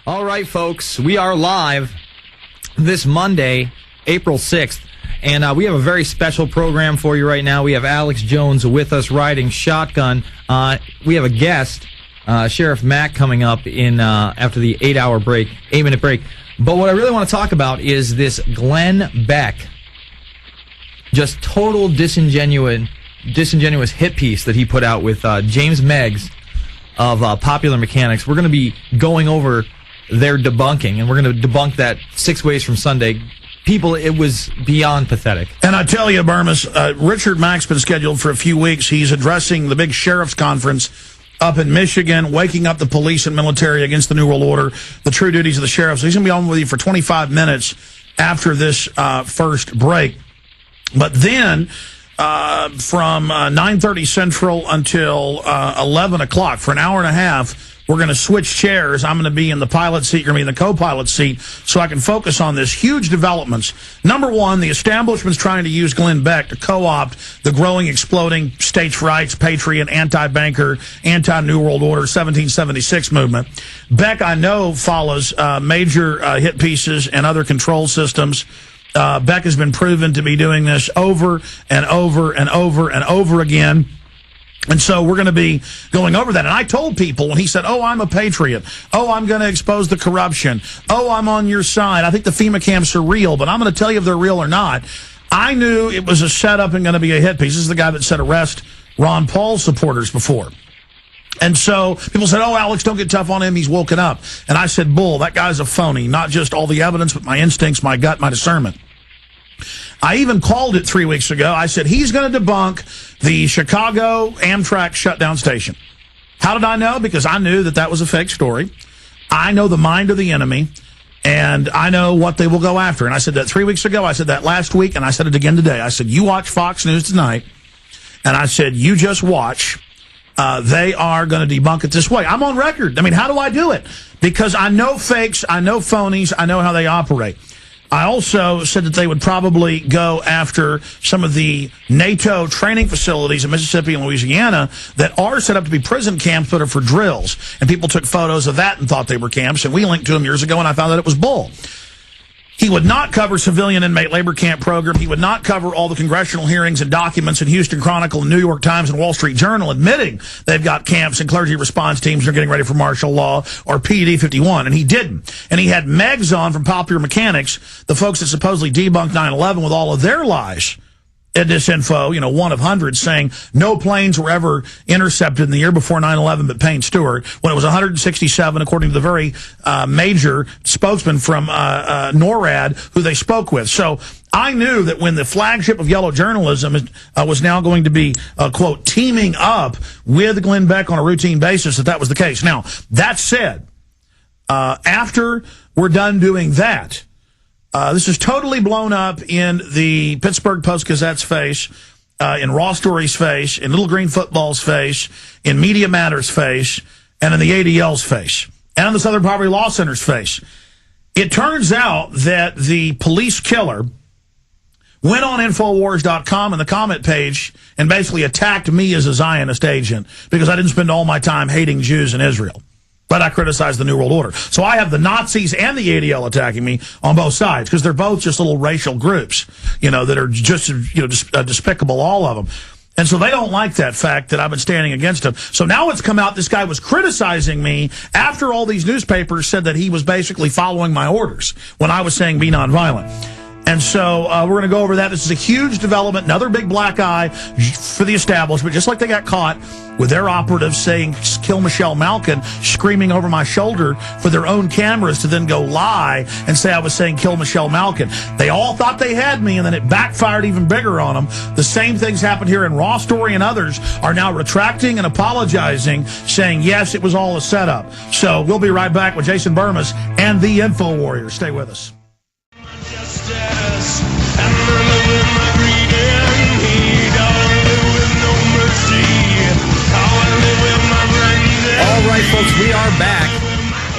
All right, folks, we are live this Monday, April 6th, and we have a very special program for you right now. We have Alex Jones with us riding shotgun. We have a guest, Sheriff Mack, coming up in after the 8-minute break. But what I really want to talk about is this Glenn Beck, just total disingenuous hit piece that he put out with James Meggs of Popular Mechanics. We're going to be going over their debunking, and we're going to debunk that 6 ways from Sunday. People, it was beyond pathetic. And I tell you, Bermas, Richard Mack's been scheduled for a few weeks. He's addressing the big sheriff's conference up in Michigan, waking up the police and military against the New World Order, the true duties of the sheriff. So he's going to be on with you for 25 minutes after this first break. But then, from 9:30 Central until 11 o'clock, for an hour and a half, we're going to switch chairs. I'm going to be in the pilot seat, you're going to be in the co-pilot seat, so I can focus on this huge developments. Number one, the establishment's trying to use Glenn Beck to co-opt the growing, exploding states' rights, patriot, anti-banker, anti-New World Order, 1776 movement. Beck, I know, follows major hit pieces and other control systems. Beck has been proven to be doing this over and over and over and over again. And so we're going to be going over that. And I told people when he said, oh, I'm a patriot. Oh, I'm going to expose the corruption. Oh, I'm on your side. I think the FEMA camps are real, but I'm going to tell you if they're real or not. I knew it was a setup and going to be a hit piece. This is the guy that said arrest Ron Paul supporters before. And so people said, oh, Alex, don't get tough on him. He's woken up. And I said, bull, that guy's a phony. Not just all the evidence, but my instincts, my gut, my discernment. I even called it 3 weeks ago. I said, he's going to debunk the Chicago Amtrak shutdown station. How did I know? Because I knew that was a fake story. I know the mind of the enemy, and I know what they will go after. And I said that 3 weeks ago. I said that last week, and I said it again today. I said, you watch Fox News tonight, and I said, you just watch. They are going to debunk it this way. I'm on record. I mean, how do I do it? Because I know fakes, I know phonies, I know how they operate. I also said that they would probably go after some of the NATO training facilities in Mississippi and Louisiana that are set up to be prison camps but are for drills. And people took photos of that and thought they were camps, and we linked to them years ago, and I found that it was bull. He would not cover civilian inmate labor camp program. He would not cover all the congressional hearings and documents in Houston Chronicle and New York Times and Wall Street Journal admitting they've got camps and clergy response teams are getting ready for martial law or PD 51. And he didn't. And he had Meggs on from Popular Mechanics, the folks that supposedly debunked 9/11 with all of their lies. In this info, one of hundreds, saying no planes were ever intercepted in the year before 9/11 but Payne Stewart, when it was 167, according to the very major spokesman from NORAD who they spoke with. So I knew that when the flagship of yellow journalism was now going to be, quote, teaming up with Glenn Beck on a routine basis, that was the case. Now, that said, after we're done doing that, this is totally blown up in the Pittsburgh Post-Gazette's face, in Raw Story's face, in Little Green Football's face, in Media Matters' face, and in the ADL's face, and in the Southern Poverty Law Center's face. It turns out that the police killer went on INFOWARRIOR.com and the comment page and basically attacked me as a Zionist agent because I didn't spend all my time hating Jews in Israel. But I criticize the New World Order. So I have the Nazis and the ADL attacking me on both sides because they're both just little racial groups, that are just, despicable, all of them. And so they don't like that fact that I've been standing against them. So now it's come out this guy was criticizing me after all these newspapers said that he was basically following my orders when I was saying be nonviolent. And so we're going to go over that. This is a huge development, another big black eye for the establishment, just like they got caught with their operatives saying, kill Michelle Malkin, screaming over my shoulder for their own cameras to then go lie and say I was saying kill Michelle Malkin. They all thought they had me, and then it backfired even bigger on them. The same things happened here in Raw Story, and others are now retracting and apologizing, saying, yes, it was all a setup. So we'll be right back with Jason Bermas and the Info Warrior. Stay with us. All right, folks, we are back.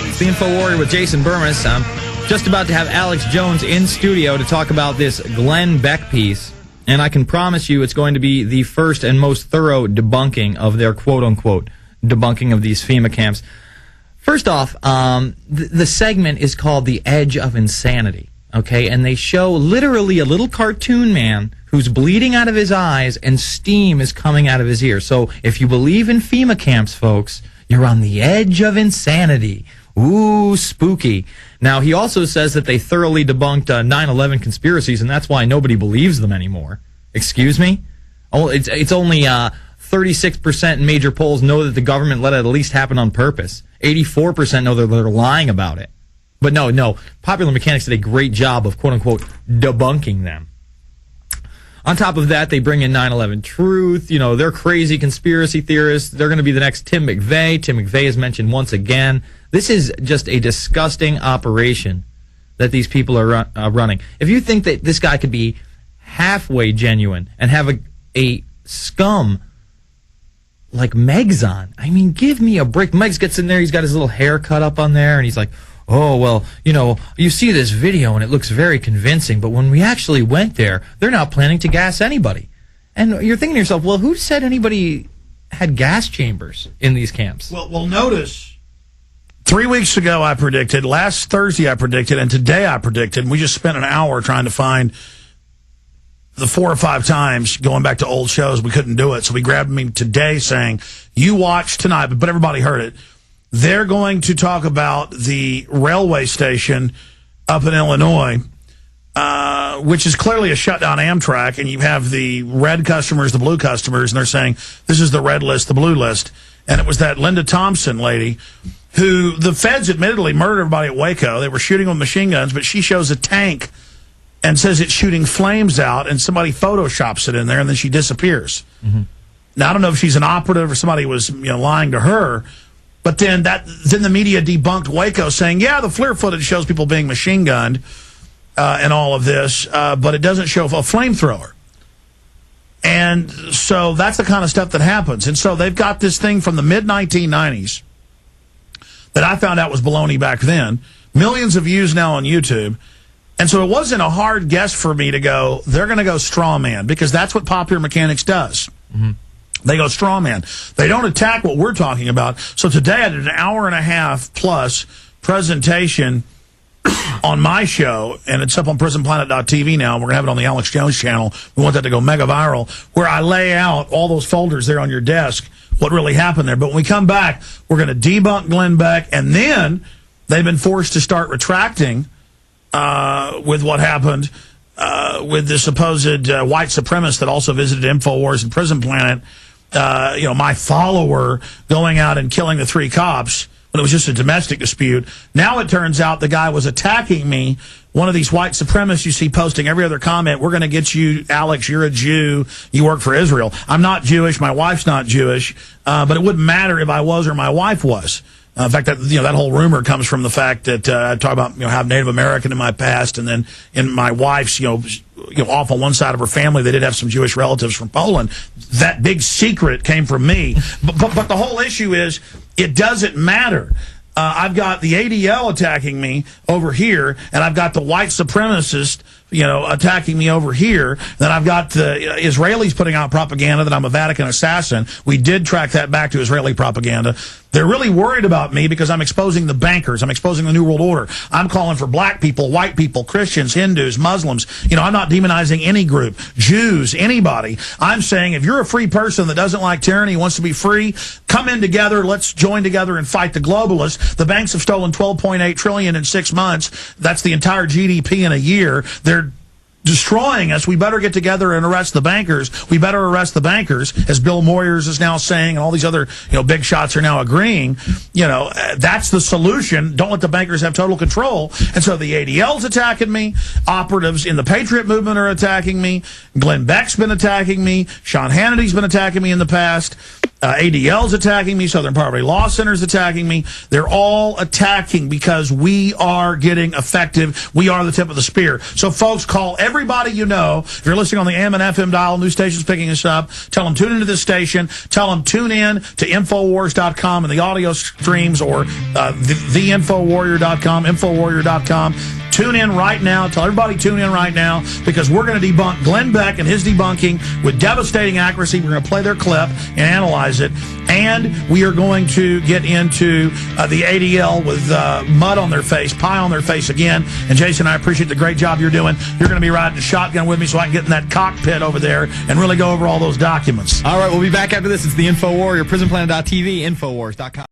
It's the Info Warrior with Jason Bermas. I'm just about to have Alex Jones in studio to talk about this Glenn Beck piece, and I can promise you it's going to be the first and most thorough debunking of their quote-unquote debunking of these FEMA camps. First off, the segment is called The Edge of Insanity, okay? And they show literally a little cartoon man who's bleeding out of his eyes and steam is coming out of his ears. So if you believe in FEMA camps, folks, you're on the edge of insanity. Ooh, spooky. Now, he also says that they thoroughly debunked 9/11 conspiracies, and that's why nobody believes them anymore. Excuse me? Oh, it's only 36% in major polls know that the government let it at least happen on purpose. 84% know that they're lying about it. But no, Popular Mechanics did a great job of, quote-unquote, debunking them. On top of that, they bring in 9/11 Truth. You know, they're crazy conspiracy theorists. They're going to be the next Tim McVeigh. Tim McVeigh is mentioned once again. This is just a disgusting operation that these people are running. If you think that this guy could be halfway genuine and have a scum like Meg's on, I mean, give me a break. Meg's gets in there, he's got his little hair cut up on there, and he's like, oh, well, you know, you see this video and it looks very convincing, but when we actually went there, they're not planning to gas anybody. And you're thinking to yourself, well, who said anybody had gas chambers in these camps? Well, notice, 3 weeks ago I predicted, last Thursday I predicted, and today I predicted, and we just spent an hour trying to find the 4 or 5 times going back to old shows. We couldn't do it, so we grabbed me today saying, you watch tonight, but everybody heard it. They're going to talk about the railway station up in Illinois, which is clearly a shutdown Amtrak, and you have the red customers, the blue customers, and they're saying, this is the red list, the blue list. And it was that Linda Thompson lady who the feds admittedly murdered everybody at Waco. They were shooting with machine guns, but she shows a tank and says it's shooting flames out, and somebody photoshops it in there, and then she disappears. Mm-hmm. Now, I don't know if she's an operative or somebody was lying to her, but then the media debunked Waco, saying, yeah, the FLIR footage shows people being machine gunned and all of this, but it doesn't show a flamethrower. And so that's the kind of stuff that happens. And so they've got this thing from the mid-1990s that I found out was baloney back then. Millions of views now on YouTube. And so it wasn't a hard guess for me to go, they're going to go straw man, because that's what Popular Mechanics does. Mm-hmm. They go straw man. They don't attack what we're talking about. So today I did an hour and a half plus presentation on my show, and it's up on prisonplanet.tv now. We're going to have it on the Alex Jones channel. We want that to go mega viral, where I lay out all those folders there on your desk, what really happened there. But when we come back, we're going to debunk Glenn Beck, and then they've been forced to start retracting with what happened with the supposed white supremacist that also visited InfoWars and Prison Planet. My follower going out and killing the 3 cops when it was just a domestic dispute. Now it turns out the guy was attacking me. One of these white supremacists you see posting every other comment, we're going to get you, Alex, you're a Jew, you work for Israel. I'm not Jewish, my wife's not Jewish, but it wouldn't matter if I was or my wife was. In fact, that whole rumor comes from the fact that I talk about have Native American in my past, and then in my wife's off on one side of her family, they did have some Jewish relatives from Poland. That big secret came from me. But the whole issue is it doesn't matter. I've got the ADL attacking me over here, and I've got the white supremacist attacking me over here. Then I've got the Israelis putting out propaganda that I'm a Vatican assassin. We did track that back to Israeli propaganda. They're really worried about me because I'm exposing the bankers. I'm exposing the New World Order. I'm calling for black people, white people, Christians, Hindus, Muslims. I'm not demonizing any group, Jews, anybody. I'm saying if you're a free person that doesn't like tyranny, wants to be free, come in together. Let's join together and fight the globalists. The banks have stolen $12.8 trillion in 6 months. That's the entire GDP in a year. They're destroying us. We better get together and arrest the bankers. We better arrest the bankers, as Bill Moyers is now saying, and all these other big shots are now agreeing. That's the solution. Don't let the bankers have total control. And so the ADL's attacking me. Operatives in the Patriot movement are attacking me. Glenn Beck's been attacking me. Sean Hannity's been attacking me in the past. ADL's attacking me. Southern Poverty Law Center's attacking me. They're all attacking because we are getting effective. We are the tip of the spear. So, folks, call everybody you know. If you're listening on the AM and FM dial, new stations picking us up, tell them tune into this station. Tell them tune in to InfoWars.com and the audio streams, or the InfoWarrior.com, InfoWarrior.com. Tune in right now. Tell everybody tune in right now because we're going to debunk Glenn Beck and his debunking with devastating accuracy. We're going to play their clip and analyze it. And we are going to get into the ADL with mud on their face, pie on their face again. And Jason, I appreciate the great job you're doing. You're going to be riding a shotgun with me so I can get in that cockpit over there and really go over all those documents. All right, we'll be back after this. It's the InfoWarrior, PrisonPlanet.tv, Infowars.com.